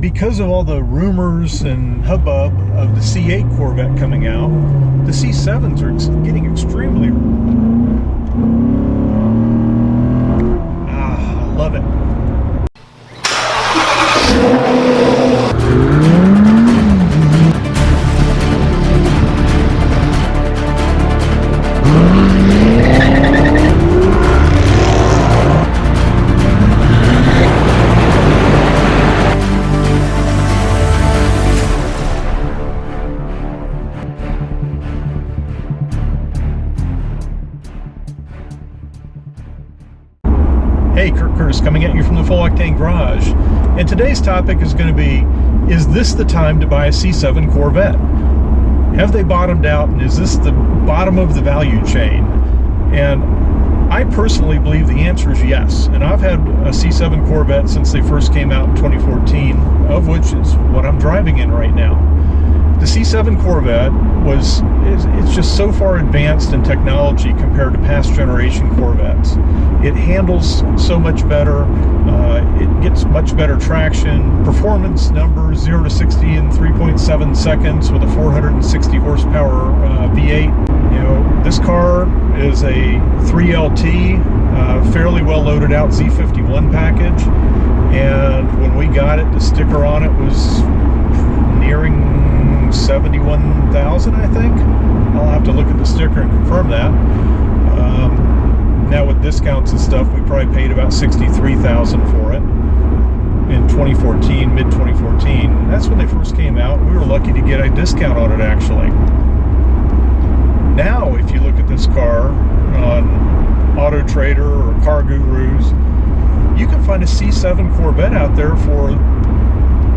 because of all the rumors and hubbub of the C8 Corvette coming out, the C7s are getting extremely... I love it. Hey, Kurt Curtis coming at you from the Full Octane Garage, and today's topic is going to be, is this the time to buy a C7 Corvette? Have they bottomed out, and is this the bottom of the value chain? And I personally believe the answer is yes, and I've had a C7 Corvette since they first came out in 2014, of which is what I'm driving in right now. The C7 Corvette it's just so far advanced in technology compared to past generation Corvettes. It handles so much better, it gets much better traction, performance numbers 0 to 60 in 3.7 seconds with a 460 horsepower V8. You know, this car is a 3LT, fairly well loaded out Z51 package, and when we got it, the sticker on it was nearing 71,000, I think. I'll have to look at the sticker and confirm that. Now with discounts and stuff, we probably paid about 63,000 for it in 2014, mid 2014. That's when they first came out. We were lucky to get a discount on it, actually. Now, if you look at this car on Auto Trader or Car Gurus, you can find a C7 Corvette out there for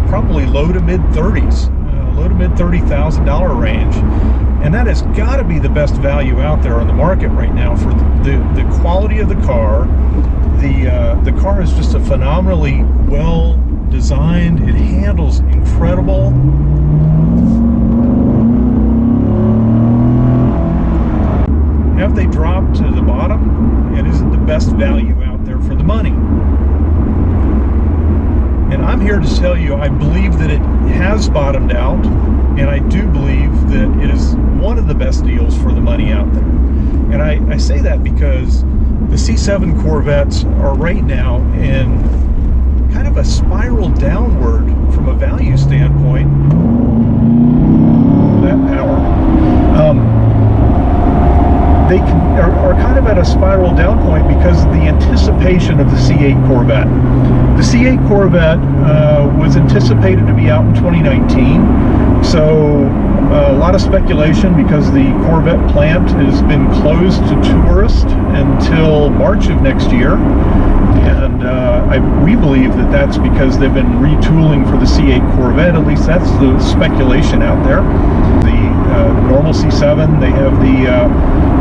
probably low to mid 30s. Low to mid $30,000 range, and that has got to be the best value out there on the market right now for the quality of the car. The car is just a phenomenally well designed. It handles incredible. Have they dropped to the bottom, and is it the best value out there for the money? And I'm here to tell you, I believe that it has bottomed out, and I do believe that it is one of the best deals for the money out there. And I say that because the C7 Corvettes are right now in kind of a spiral downward from a value standpoint. That power. They are kind of at a spiral down point because of the anticipation of the C8 Corvette. The C8 Corvette was anticipated to be out in 2019, so a lot of speculation because the Corvette plant has been closed to tourists until March of next year, and we believe that that's because they've been retooling for the C8 Corvette. At least that's the speculation out there. The normal C7, they have the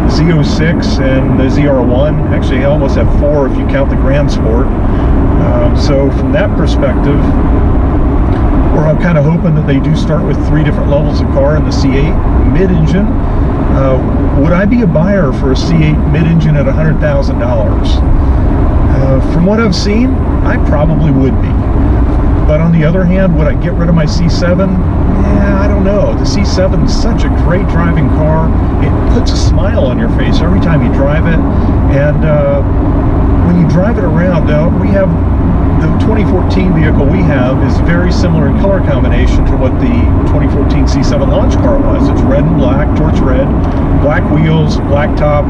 Z06 and the ZR1. Actually, I almost have 4 if you count the Grand Sport. So from that perspective, we're kind of hoping that they do start with 3 different levels of car in the C8 mid-engine. Would I be a buyer for a C8 mid-engine at $100,000? From what I've seen, I probably would be. But on the other hand, would I get rid of my C7? Yeah, I don't know. The C7 is such a great driving car. It puts a smile on your face every time you drive it. And when you drive it around, we have the 2014 vehicle we have is very similar in color combination to what the 2014 C7 launch car was. It's red and black, torch red, black wheels, black top,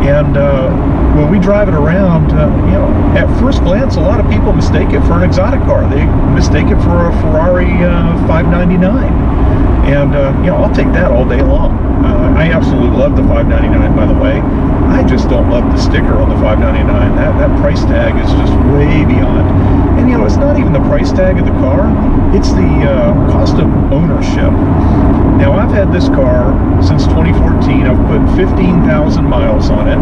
and when we drive it around, you know, at first glance, a lot of people mistake it for an exotic car. They mistake it for a Ferrari 599, and you know, I'll take that all day long. I absolutely love the 599, by the way. I just don't love the sticker on the 599. That price tag is just way beyond. And you know, it's not even the price tag of the car, it's the cost of ownership. Now, I've had this car since 2014. I've put 15,000 miles on it,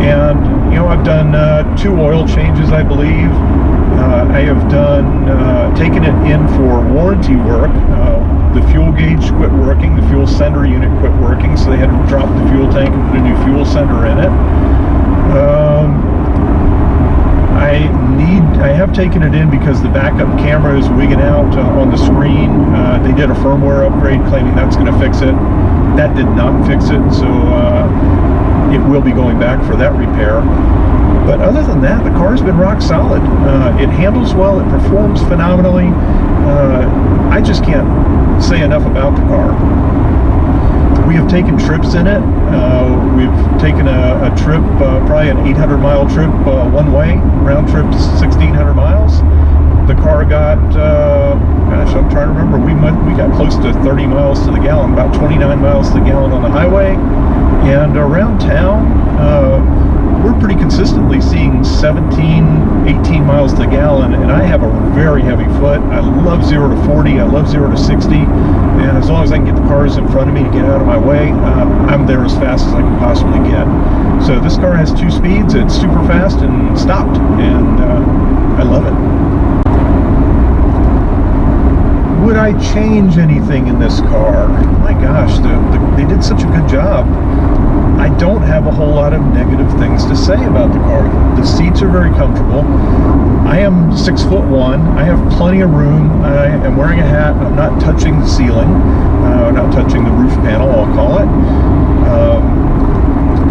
and you know, I've done 2 oil changes, I believe. I have done taken it in for warranty work. The fuel gauge quit working, the fuel sender unit quit working, so they had to drop the fuel tank and put a new fuel sender in it. I have taken it in because the backup camera is wigging out on the screen. They did a firmware upgrade claiming that's going to fix it. That did not fix it, so it will be going back for that repair. But other than that, the car's been rock solid. It handles well, it performs phenomenally. I just can't say enough about the car. We have taken trips in it. We've taken a trip, probably an 800-mile trip one way, round trip 1,600 miles. The car got, gosh, I'm trying to remember, we got close to 30 miles to the gallon, about 29 miles to the gallon on the highway. And around town, we're pretty consistently seeing 17, 18 miles to the gallon, and I have a very heavy foot. I love 0 to 40, I love 0 to 60, and as long as I can get the cars in front of me to get out of my way, I'm there as fast as I can possibly get. So this car has 2 speeds, it's super fast and stopped, and I love it. Would I change anything in this car? My gosh, they did such a good job. I don't have a whole lot of negative things to say about the car. The seats are very comfortable. I am 6'1". I have plenty of room. I am wearing a hat. I'm not touching the ceiling. Not touching the roof panel, I'll call it.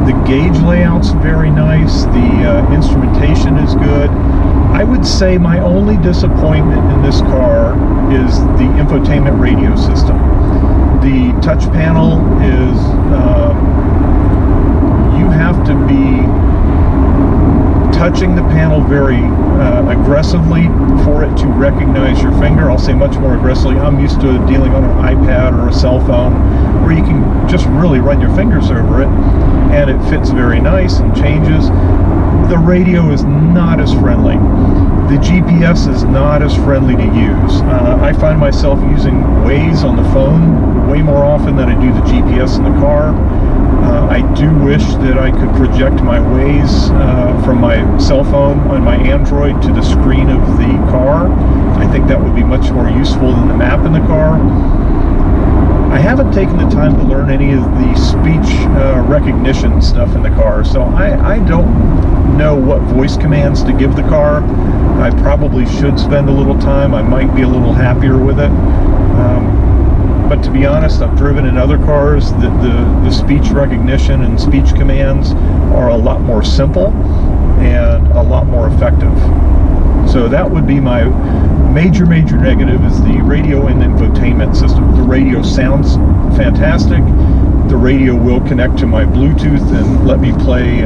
The gauge layout's very nice. The instrumentation is good. I would say my only disappointment in this car is the infotainment radio system. The touch panel is, you have to be touching the panel very aggressively for it to recognize your finger. I'll say much more aggressively. I'm used to dealing on an iPad or a cell phone where you can just really run your fingers over it, and it fits very nice and changes. The radio is not as friendly. The GPS is not as friendly to use. I find myself using Waze on the phone way more often than I do the GPS in the car. I do wish that I could project my Waze from my cell phone on my Android to the screen of the car. I think that would be much more useful than the map in the car. I haven't taken the time to learn any of the speech recognition stuff in the car, so I don't know what voice commands to give the car. I probably should spend a little time. I might be a little happier with it. But to be honest, I've driven in other cars that the speech recognition and speech commands are a lot more simple and a lot more effective. So that would be my major negative, is the radio and infotainment system. The radio sounds fantastic. The radio will connect to my Bluetooth and let me play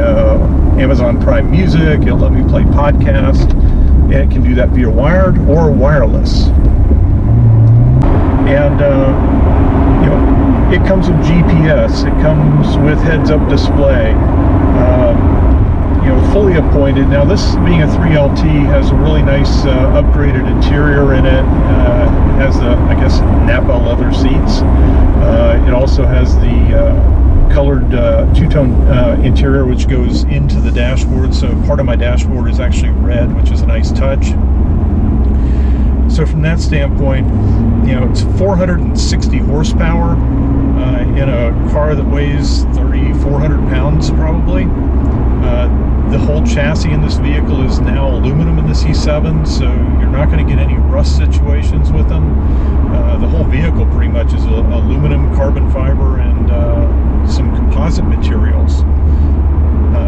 Amazon Prime Music. It'll let me play podcasts, and it can do that via wired or wireless. And you know, it comes with GPS. It comes with heads-up display. You know, fully appointed. Now, this being a 3LT has a really nice upgraded interior in it. It has the, I guess, Napa leather seats. It also has the colored two-tone interior, which goes into the dashboard. So part of my dashboard is actually red, which is a nice touch. So from that standpoint, you know, it's 460 horsepower in a car that weighs 3,400 pounds probably. The whole chassis in this vehicle is now aluminum in the C7, so you're not going to get any rust situations with them. The whole vehicle pretty much is aluminum, carbon fiber, and some composite materials.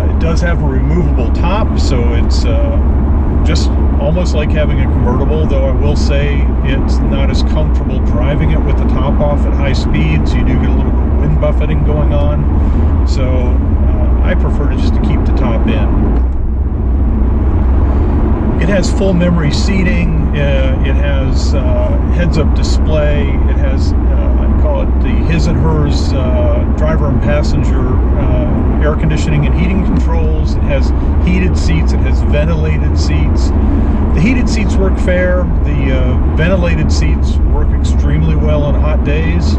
It does have a removable top, so it's just almost like having a convertible, though I will say it's not as comfortable driving it with the top off at high speeds. You do get a little bit of wind buffeting going on, so I prefer just to keep the top in. It has full memory seating, it has heads-up display, it has, I call it the his and hers driver and passenger air conditioning and heating controls. It has heated seats, it has ventilated seats. The heated seats work fair, the ventilated seats work extremely well on hot days,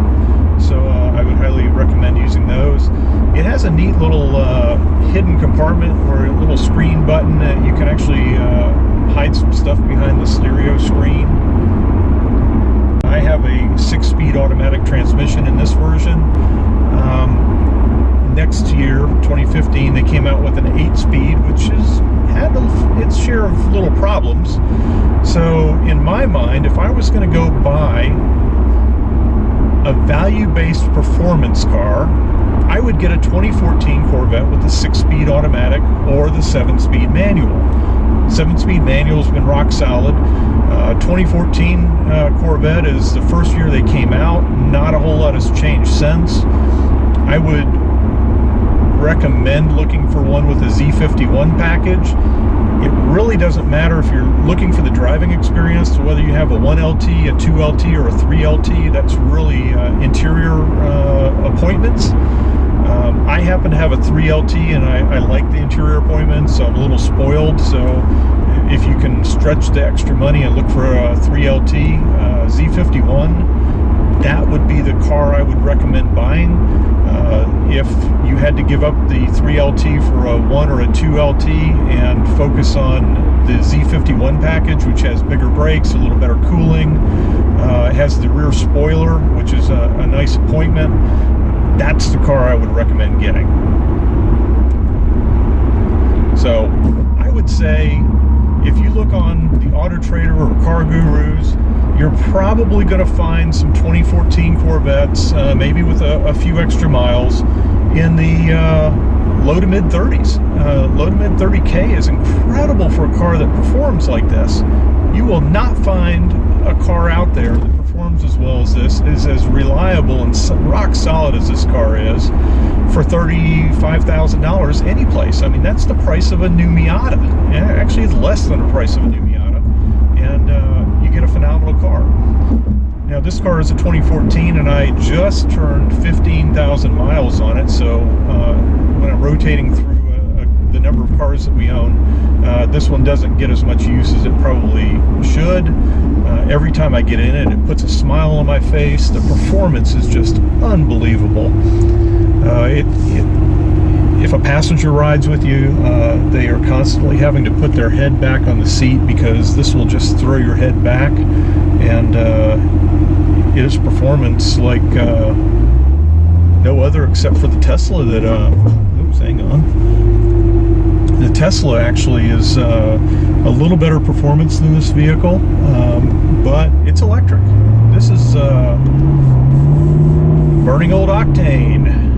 so I would highly recommend using those. It has a neat little hidden compartment or a little screen button that you can actually hide some stuff behind the stereo screen. I have a 6-speed automatic transmission in this version. Next year, 2015, they came out with an 8-speed, which is it its share of little problems. So in my mind, if I was going to go buy a value-based performance car, I would get a 2014 Corvette with the 6-speed automatic or the 7-speed manual. 7-speed manual's been rock solid. 2014 Corvette is the first year they came out. Not a whole lot has changed since. I would recommend looking for one with a Z51 package. It really doesn't matter if you're looking for the driving experience, to whether you have a 1LT, a 2LT, or a 3LT. That's really interior appointments. I happen to have a 3LT, and I like the interior appointments, so I'm a little spoiled. So if you can stretch the extra money and look for a 3LT, Z51, that would be the car I would recommend buying. If you had to give up the 3LT for a 1 or a 2LT and focus on the Z51 package, which has bigger brakes, a little better cooling, it has the rear spoiler, which is a nice appointment, that's the car I would recommend getting. So I would say, if you look on the Auto Trader or Car Gurus, you're probably going to find some 2014 Corvettes, maybe with a few extra miles, in the low to mid 30s. Low to mid 30K is incredible for a car that performs like this. You will not find a car out there that performs as well as this, is as reliable and rock solid as this car is, for $35,000 any place. I mean, that's the price of a new Miata. Actually, it's less than the price of a new Miata, and you get a phenomenal car. Now, this car is a 2014, and I just turned 15,000 miles on it, so when I'm rotating through the number of cars that we own, this one doesn't get as much use as it probably should. Every time I get in it, it puts a smile on my face. The performance is just unbelievable. If a passenger rides with you, they are constantly having to put their head back on the seat, because this will just throw your head back, and it is performance like no other, except for the Tesla that, oops, hang on. The Tesla actually is a little better performance than this vehicle, but it's electric. This is burning old octane.